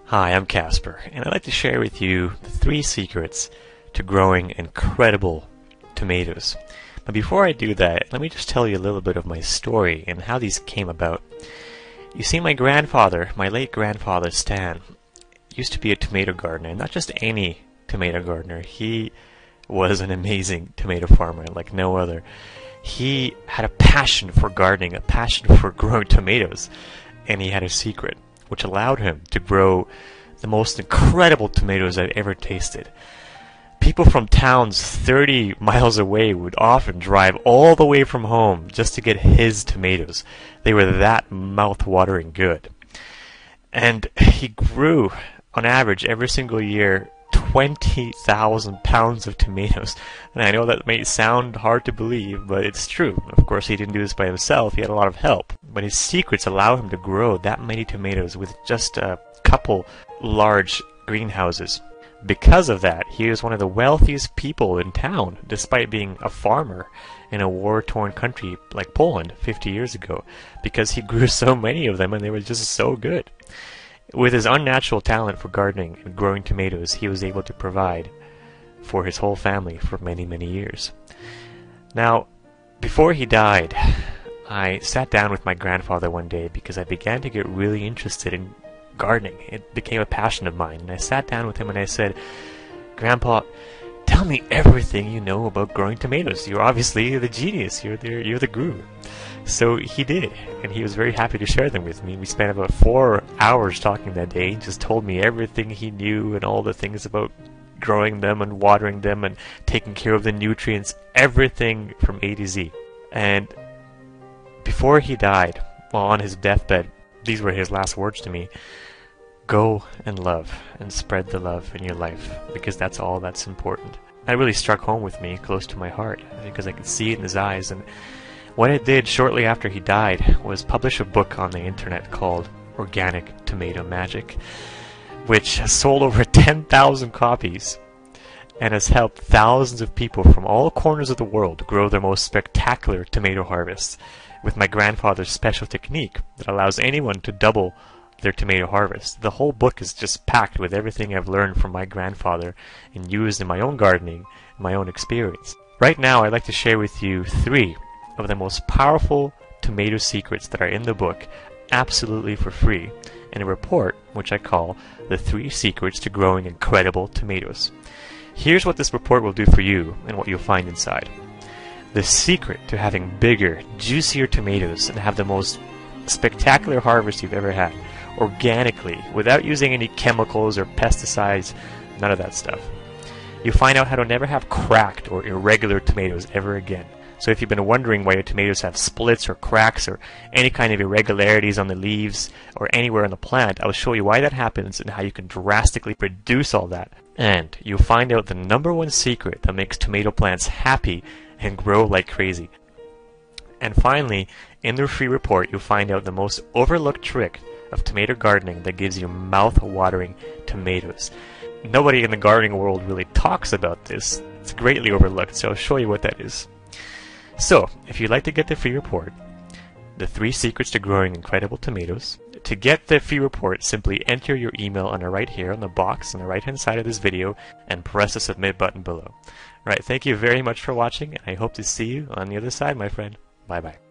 Hi, I'm Casper, and I'd like to share with you the 3 secrets to growing incredible tomatoes. But before I do that, let me just tell you a little bit of my story and how these came about. You see, my late grandfather Stan, used to be a tomato gardener, and not just any tomato gardener. He was an amazing tomato farmer like no other. He had a passion for gardening, a passion for growing tomatoes, and he had a secret which allowed him to grow the most incredible tomatoes I've ever tasted. People from towns 30 miles away would often drive all the way from home just to get his tomatoes. They were that mouth-watering good. And he grew, on average, every single year, 20,000 pounds of tomatoes. And I know that may sound hard to believe, but it's true. Of course, he didn't do this by himself. He had a lot of help. But his secrets allow him to grow that many tomatoes with just a couple large greenhouses. Because of that, he was one of the wealthiest people in town, despite being a farmer in a war-torn country like Poland 50 years ago, because he grew so many of them and they were just so good. With his unnatural talent for gardening and growing tomatoes, he was able to provide for his whole family for many, many years. Now, before he died, I sat down with my grandfather one day because I began to get really interested in gardening. It became a passion of mine, and I sat down with him and I said, "Grandpa, tell me everything you know about growing tomatoes. You're obviously the genius. You're the guru." So he did, and he was very happy to share them with me. We spent about 4 hours talking that day. He just told me everything he knew and all the things about growing them and watering them and taking care of the nutrients, everything from A to Z. And before he died, well, on his deathbed, these were his last words to me: "Go and love and spread the love in your life, because that's all that's important." That really struck home with me, close to my heart, because I could see it in his eyes. And what I did shortly after he died was publish a book on the internet called Organic Tomato Magic, which has sold over 10,000 copies and has helped thousands of people from all corners of the world grow their most spectacular tomato harvests with my grandfather's special technique that allows anyone to double their tomato harvest. The whole book is just packed with everything I've learned from my grandfather and used in my own gardening and my own experience. Right now, I'd like to share with you 3 of the most powerful tomato secrets that are in the book, absolutely for free, in a report which I call the 3 Secrets to Growing Incredible Tomatoes. Here's what this report will do for you and what you'll find inside. The secret to having bigger, juicier tomatoes and have the most spectacular harvest you've ever had, organically, without using any chemicals or pesticides, none of that stuff. You'll find out how to never have cracked or irregular tomatoes ever again. So if you've been wondering why your tomatoes have splits or cracks or any kind of irregularities on the leaves or anywhere on the plant, I'll show you why that happens and how you can drastically reduce all that. And you'll find out the #1 secret that makes tomato plants happy and grow like crazy. And finally, in the free report, you'll find out the most overlooked trick of tomato gardening that gives you mouth-watering tomatoes. Nobody in the gardening world really talks about this. It's greatly overlooked, so I'll show you what that is. So, if you'd like to get the free report, the 3 Secrets to Growing Incredible Tomatoes, to get the free report, simply enter your email on the right here on the box on the right hand side of this video and press the submit button below. Right, thank you very much for watching, and I hope to see you on the other side, my friend. Bye bye.